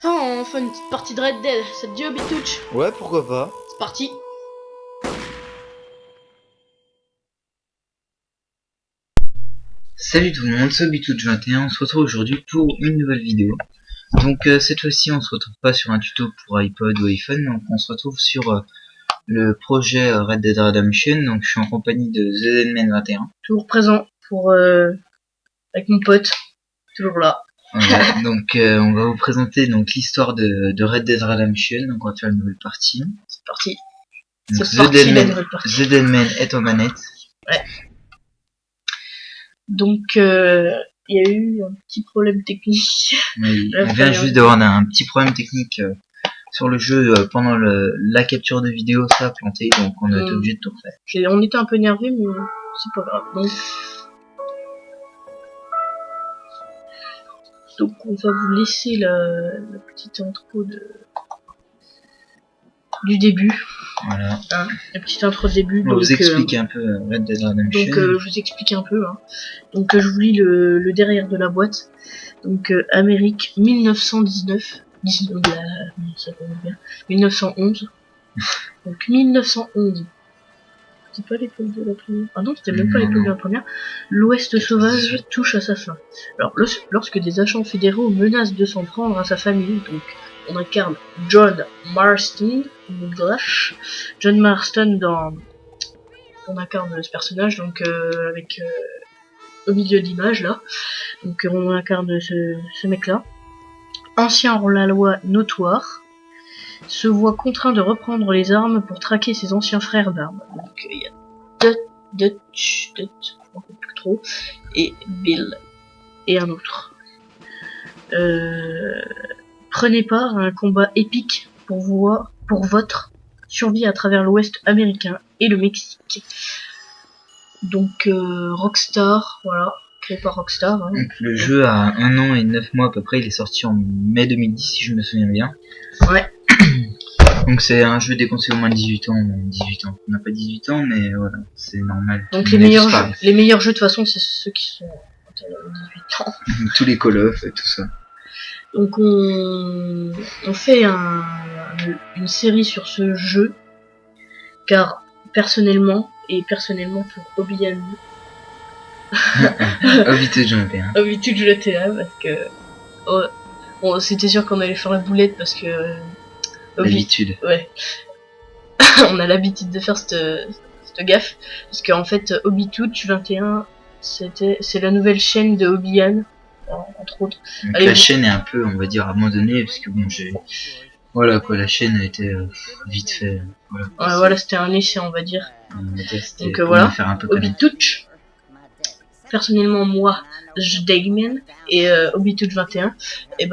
Ah, on fait une petite partie de Red Dead, ça te dit Obitouch? Ouais, pourquoi pas. C'est parti. Salut tout le monde, c'est Obitouch21, on se retrouve aujourd'hui pour une nouvelle vidéo. Donc cette fois-ci on se retrouve pas sur un tuto pour iPod ou iPhone, donc on se retrouve sur le projet Red Dead Redemption. Donc je suis en compagnie de ZenMan21. Toujours présent pour avec mon pote, toujours là. Voilà, donc on va vous présenter donc l'histoire de Red Dead Redemption. Donc on va faire une nouvelle partie. C'est parti. Donc C'est parti la nouvelle partie. ZenMan est aux manettes. Ouais. Donc il y a eu un petit problème technique. Oui, on vient juste d'avoir un petit problème technique sur le jeu pendant la capture de vidéo, ça a planté, donc on a été obligé de tout refaire. On était un peu énervé, mais c'est pas grave. Donc on va vous laisser la petite intro du début. Voilà. Hein, la petite intro de début. On va vous expliquer un peu Red Dead Redemption. Donc je vous explique un peu. Hein. Donc je vous lis le derrière de la boîte. Donc Amérique 1919. Ça va bien. 1911. Donc 1911. C'était pas l'époque de la première. Ah non, c'était même pas l'époque de la première. L'Ouest sauvage touche à sa fin. Alors, lorsque des agents fédéraux menacent de s'en prendre à sa famille, donc on incarne John Marston, John Marston on incarne ce personnage, donc avec au milieu de l'image là. Donc on incarne ce mec-là. Ancien hors-la-loi notoire, se voit contraint de reprendre les armes pour traquer ses anciens frères d'armes. Donc il y a Dutch, je ne sais plus trop, et Bill, et un autre. Prenez part à un combat épique pour votre survie à travers l'Ouest américain et le Mexique. Donc Rockstar, voilà, créé par Rockstar. Hein. Donc le jeu a 1 an et 9 mois à peu près, il est sorti en mai 2010 si je me souviens bien. Ouais. Donc c'est un jeu déconseillé au moins de 18 ans. On n'a pas 18 ans, mais voilà, c'est normal. Donc les meilleurs jeux de toute façon, c'est ceux qui sont quand on a 18 ans. Tous les Call of et tout ça. Donc on fait une série sur ce jeu, car personnellement pour Obi-Wan, Obitouch je l'étais là parce que c'était sûr qu'on allait faire la boulette parce que l'habitude. Ouais. On a l'habitude de faire cette gaffe parce qu'en fait Obitouch21 c'est la nouvelle chaîne de Obi-Wan entre autres. Donc la chaîne est un peu, on va dire, abandonnée parce que bon, voilà quoi, la chaîne a été vite fait. Voilà, voilà, c'était un essai, on va dire. Donc voilà, faire un peu Obitouch. Personnellement, moi, Dagman et Obitouch21, et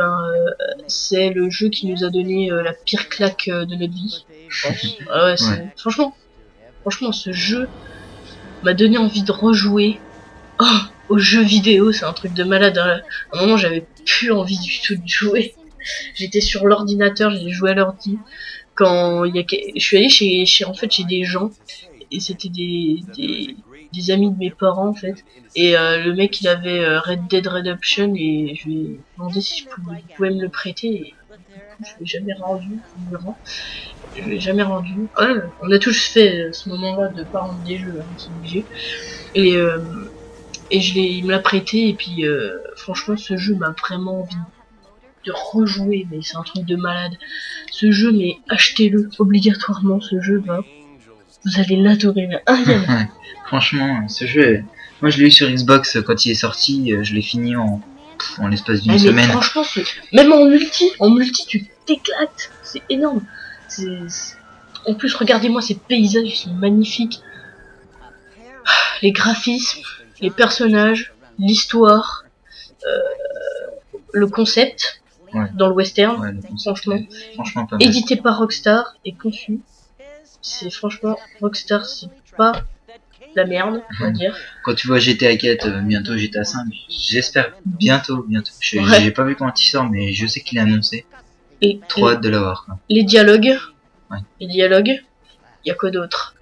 c'est le jeu qui nous a donné la pire claque de notre vie, je pense. Ouais. Franchement, ce jeu m'a donné envie de rejouer aux jeux vidéo, c'est un truc de malade. À un moment, j'avais plus envie du tout de jouer. J'étais sur l'ordinateur, j'ai joué à l'ordi. Je suis allé chez des gens, et c'était des amis de mes parents en fait, et le mec il avait Red Dead Redemption et je lui ai demandé si je pouvais me le prêter, et du coup je l'ai jamais rendu. Ouais, on a tous fait ce moment-là de pas rendre des jeux, hein, c'est obligé, et il me l'a prêté, et puis franchement ce jeu m'a vraiment envie de rejouer, mais c'est un truc de malade ce jeu, mais achetez-le obligatoirement ce jeu, vous allez l'adorer. Franchement, ce jeu, moi je l'ai eu sur Xbox quand il est sorti, je l'ai fini en l'espace d'une semaine. Franchement, même en multi tu t'éclates, c'est énorme. En plus, regardez-moi ces paysages, ils sont magnifiques. Les graphismes, les personnages, l'histoire, le concept dans le western, franchement pas mal. Édité par Rockstar et conçu. C'est franchement Rockstar, c'est pas la merde, on va dire. Quand tu vois GTA 4, bientôt GTA 5, j'espère bientôt. J'ai pas vu quand il sort, mais je sais qu'il est annoncé. Et trop hâte de l'avoir. Les dialogues, il y a quoi d'autre?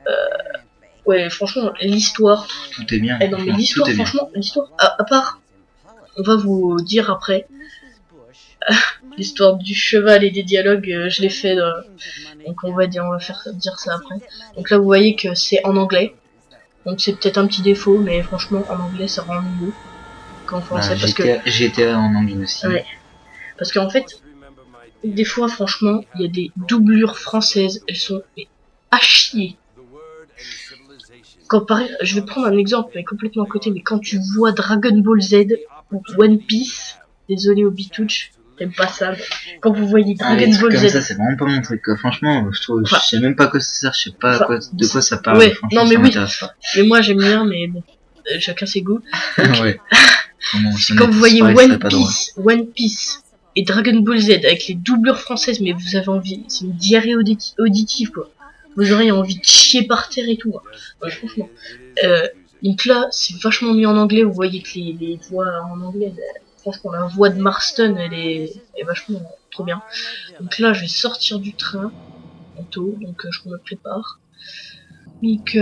Ouais, franchement, l'histoire. Tout est bien. Non, mais l'histoire, franchement, l'histoire, à part, on va vous dire après, l'histoire du cheval et des dialogues, je l'ai fait, donc on va faire dire ça après. Donc là vous voyez que c'est en anglais, donc c'est peut-être un petit défaut, mais franchement en anglais ça rend mieux qu'en français, parce que GTA en anglais aussi. ouais, parce qu'en fait des fois franchement il y a des doublures françaises, elles sont à chier. Quand je vais prendre un exemple mais complètement à côté, mais quand tu vois Dragon Ball Z ou One Piece, désolé Obitouch, j'aime pas ça, mais quand vous voyez Dragon Ball comme Z, ça c'est vraiment pas mon truc, quoi. Franchement je trouve, je sais même pas quoi ça sert, je sais pas de quoi ça parle. Ouais, non mais oui, pas. mais moi j'aime bien, mais bon, chacun ses goûts. Donc, ouais. Quand vous voyez One Piece et Dragon Ball Z avec les doublures françaises, mais vous avez envie, c'est une diarrhée auditive quoi. Vous aurez envie de chier par terre et tout. Ouais, franchement. Donc là, c'est vachement mieux en anglais. Vous voyez que les voix en anglais, franchement, la voix de Marston, elle est vachement trop bien. Donc là, je vais sortir du train bientôt, donc je me prépare. Donc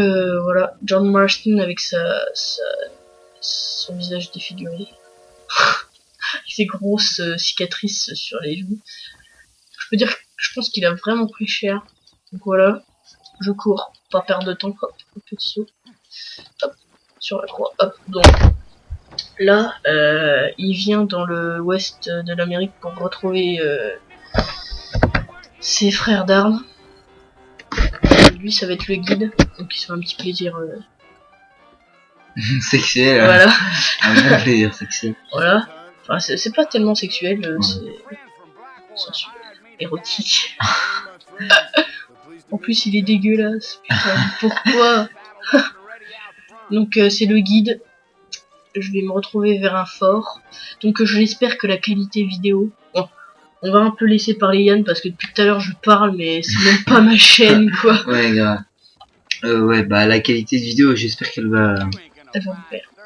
voilà, John Marston avec son visage défiguré, ses grosses cicatrices sur les joues. Je peux dire, je pense qu'il a vraiment pris cher. Donc voilà. Je cours, pas perdre de temps, hop, petit saut, hop, sur la croix, hop, donc là, il vient dans le ouest de l'Amérique pour retrouver ses frères d'armes. Lui, ça va être le guide, donc il se fait un petit plaisir sexuel, voilà. Un bon plaisir sexuel. Voilà, enfin, c'est pas tellement sexuel, c'est sensuel, érotique. En plus, il est dégueulasse. Putain, pourquoi? Donc, c'est le guide. Je vais me retrouver vers un fort. Donc, je l'espère que la qualité vidéo... Bon, on va un peu laisser parler Yann parce que depuis tout à l'heure, je parle, mais c'est même pas ma chaîne, quoi. Ouais, grave. Ouais, bah, la qualité de vidéo, j'espère qu'elle va... Elle va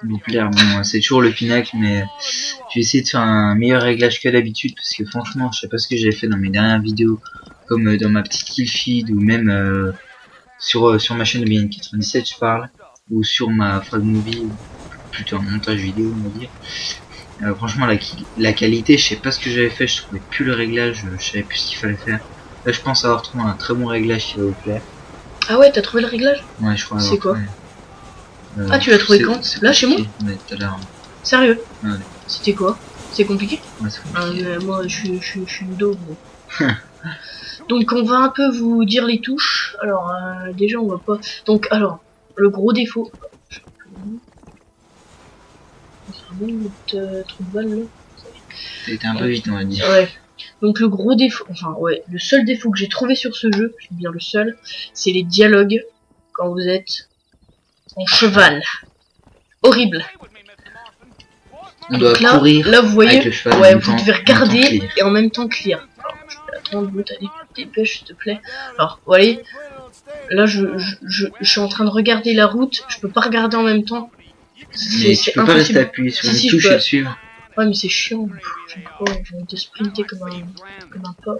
vous plaire. Bon, c'est toujours le pinacle, mais je vais essayer de faire un meilleur réglage que d'habitude parce que franchement, je sais pas ce que j'avais fait dans mes dernières vidéos, comme dans ma petite kill feed ou même sur ma chaîne de BN97 je parle, ou sur ma frag movie, ou plutôt un montage vidéo on va dire. Franchement la qualité, je sais pas ce que j'avais fait, je trouvais plus le réglage, je savais plus ce qu'il fallait faire. Là je pense avoir trouvé un très bon réglage qui va vous plaire. Ah ouais, t'as trouvé le réglage? Ouais, je crois. C'est quoi? Ah, tu l'as trouvé quand? Là, chez moi? Ouais, tout à l'heure. Sérieux? Ouais. C'était quoi? C'est compliqué? Ouais, c'est compliqué. Moi, je suis une daube. Donc, on va un peu vous dire les touches. Alors, déjà, on va pas... Donc, alors, le gros défaut... C'est un bon trou de balle, là. T'as été un peu vite, on va dire. Ouais. Donc, le gros défaut... Enfin, ouais, le seul défaut que j'ai trouvé sur ce jeu, je dis bien le seul, c'est les dialogues quand vous êtes en cheval. Horrible. On doit là, courir là, vous voyez, avec le cheval, ouais, vous devez regarder et en même temps clear. Alors, je vais attendre, allez, dépêche, s'il te plaît. Alors, vous voyez, là, je suis en train de regarder la route, je peux pas regarder en même temps. Mais tu peux pas rester appuyé sur une touche et le suivre. Ouais, mais c'est chiant. Je vais te sprinter comme un pas.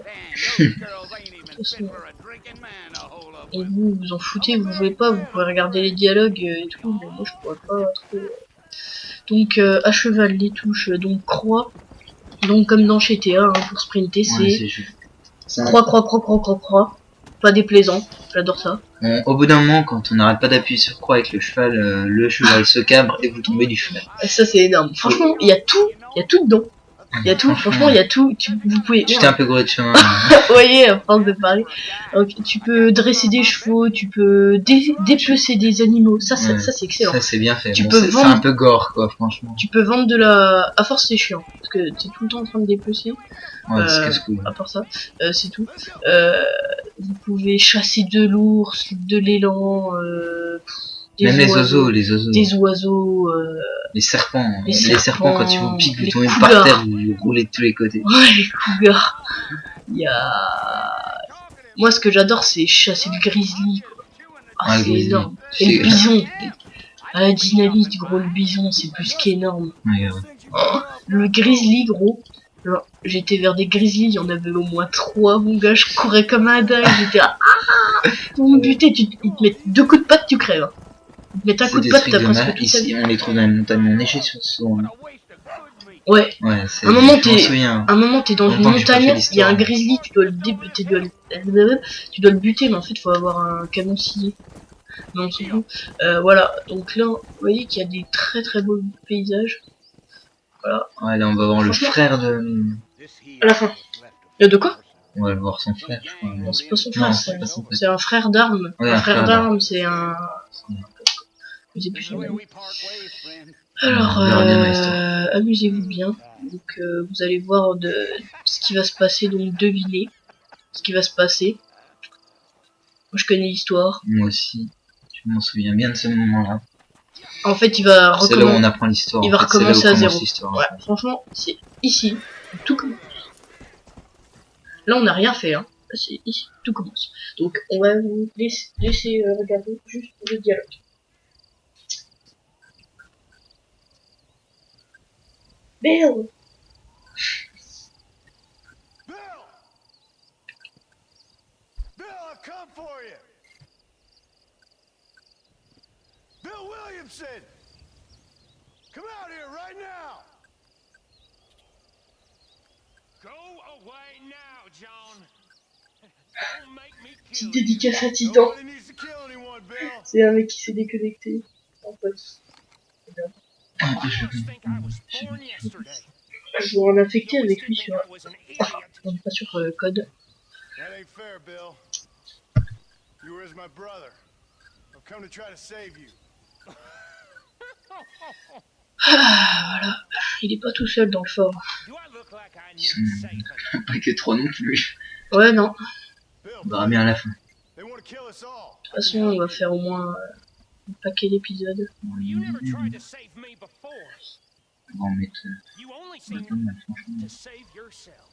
Et vous en foutez, vous jouez pas, vous pouvez regarder les dialogues et tout, mais moi je pourrais pas trop. Donc à cheval, les touches, donc croix. Donc comme dans GTA, hein, pour sprinter, c'est croix. Pas déplaisant, j'adore ça. Au bout d'un moment, quand on n'arrête pas d'appuyer sur croix avec le cheval se cabre et vous tombez du cheval. Et ça c'est énorme. Franchement, il y a tout dedans. Il y a tout, franchement, il y a tout. Vous pouvez. J'étais un peu gros de chemin. Vous voyez, à force de parler. Donc, tu peux dresser des chevaux, tu peux dépecer des animaux. Ça c'est excellent. Ça c'est bien fait. Tu bon, peux c'est un peu gore, quoi, franchement. Tu peux vendre de la. À force, c'est chiant. Parce que t'es tout le temps en train de dépecer. Ouais, c'est casse-couille. À part ça, c'est tout. Vous pouvez chasser de l'ours, de l'élan. Même les oiseaux. Des oiseaux. Les serpents quand ils vous piquent, vous tombez par terre, vous roulez de tous les côtés. Ouais, les cougars. Il y a... Moi, ce que j'adore, c'est chasser le grizzly, quoi. Ah, c'est énorme. Et le bison. À la dynamite, gros, le bison, c'est plus qu'énorme. Ouais. Oh, le grizzly, gros. J'étais vers des grizzlies, il y en avait au moins 3, mon gars, je courais comme un dingue, j'étais là, pour me buter, ils te mettent 2 coups de patte, tu crèves. Ils te mettent un coup de patte, t'as presque tout. Ici, on les trouve dans les montagnes enneigées souvent. Ouais. Ouais, c'est. Un moment, je m'en souviens. un moment, t'es dans une Longtemps que j'ai pas fait montagne, il y a un l'histoire. grizzly, tu dois tu dois le buter, mais en fait, faut avoir un canon scié. Non, c'est bon. Voilà. Donc là, vous voyez qu'il y a des très très beaux paysages. Voilà. Ouais, là, on va voir le Franchement, frère de. à la fin. Il y a de quoi? On va voir son frère, je crois. Non, c'est pas son Non, frère, c'est pas son frère. c'est un frère d'armes. Ouais, un un frère frère d'armes, c'est un. Je sais plus son nom. Alors, on verra bien dans l'histoire. amusez-vous bien. Donc, vous allez voir ce qui va se passer, donc devinez ce qui va se passer. Moi, je connais l'histoire. Moi aussi, je m'en souviens bien de ce moment-là. En fait, il va C'est là où on apprend l'histoire. Il va en fait, c'est là où recommencer à commence zéro. l'histoire. Ouais, franchement, c'est ici où tout commence. Là, on n'a rien fait, hein. C'est ici tout commence. Donc, on va vous laisser regarder juste le dialogue. Bill! Bill, I'll come for you. Bill Williamson, come out here right now. Go away now, John. Don't make me Petite kill you. dédicace à Titan. Nobody needs to kill anyone, Bill. C'est un mec qui s'est déconnecté. En fait. Ah, You must think I was born yesterday. Je vais en infecter You always avec lui did sur. think I was an idiot. On n'est pas sur code. That ain't fair, Bill. You were as my brother. I've come to try to save you. Ah, voilà. Il est pas tout seul dans le fort. Do I look like I Ils need sont saving? pas que 3 non plus. Ouais, non. Bill, On verra bien à la fin. they want to kill us all. De toute façon, on va faire au moins un paquet d'épisodes. You never tried to save me before. On va en mettre You only pas seem mal, franchement. to save yourself.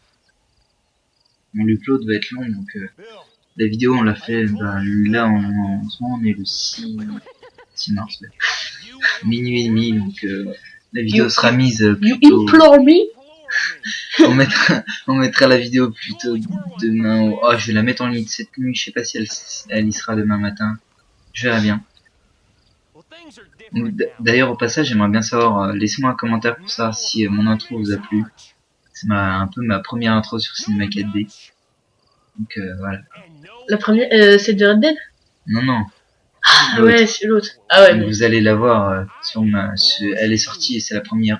Mon upload va être long, donc Bill, la vidéo on l'a fait là en ce moment on est le 6 mars. Ouais. You Minuit et demi, donc la vidéo sera mise You plutôt. implore me? implore me. On mettra la vidéo plutôt demain. Oh, je vais la mettre en ligne cette nuit. Je sais pas si elle y sera demain matin. Je verrai bien. Well, things are Donc, different now. d'ailleurs, au passage, j'aimerais bien savoir. Laissez-moi un commentaire pour savoir si mon intro vous a plu. C'est un peu ma première intro sur Cinema 4D. Donc voilà. La première, c'est de Red Dead? Non, non. Ah L'autre. ouais, c'est l'autre. Ah ouais, Donc, mais... vous allez la voir elle est sortie et c'est la première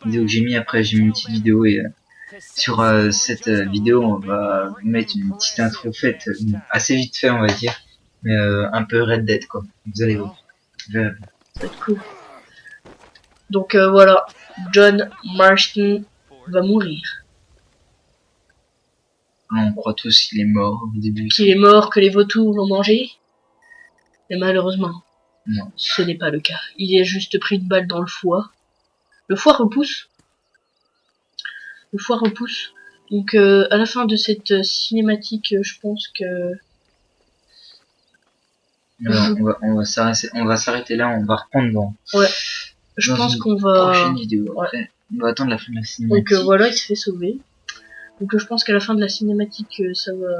vidéo que j'ai mis. Après, j'ai mis une petite vidéo et sur cette vidéo, on va vous mettre une petite intro faite assez vite fait, on va dire, mais un peu Red Dead quoi. Vous allez voir. Ça va être cool. Donc voilà, John Marston va mourir. On croit tous qu'il est mort au début. Qu'il est mort, que les vautours l'ont mangé. Mais malheureusement, Non. ce n'est pas le cas. Il a juste pris une balle dans le foie. Le foie repousse. Le foie repousse. Donc à la fin de cette cinématique, je pense que... Alors, on va s'arrêter là, on va reprendre Je dans pense une qu'on va... prochaine vidéo. Ouais. Après, on va attendre la fin de la cinématique. Donc voilà, il se fait sauver. Donc je pense qu'à la fin de la cinématique, on va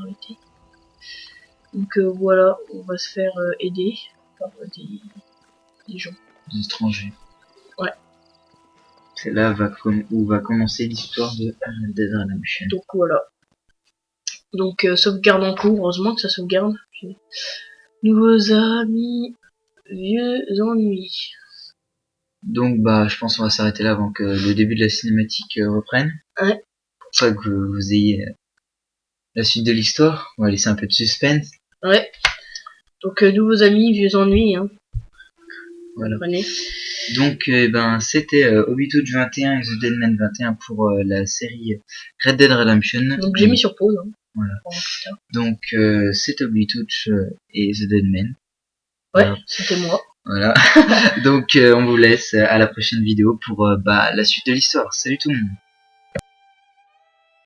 arrêter. Donc voilà, on va se faire aider par des gens. Des étrangers. Ouais. C'est là où va commencer l'histoire de Red Dead Redemption. Donc voilà. Donc sauvegarde en cours, heureusement que ça sauvegarde. Puis, nouveaux amis, vieux ennuis. Donc bah je pense qu'on va s'arrêter là avant que le début de la cinématique reprenne. Ouais. Pour ça que vous ayez la suite de l'histoire. On va laisser un peu de suspense. Ouais. Donc nouveaux amis, vieux ennuis. Hein. Voilà. Prenez. Donc c'était Obitude 21 et The Deadman 21 pour la série Red Dead Redemption. Donc j'ai mis sur pause. Hein. Voilà. Oh, putain. Donc c'est Obitude et The Deadman. Ouais, Voilà. c'était moi. Voilà. Donc on vous laisse à la prochaine vidéo pour la suite de l'histoire. Salut tout le monde.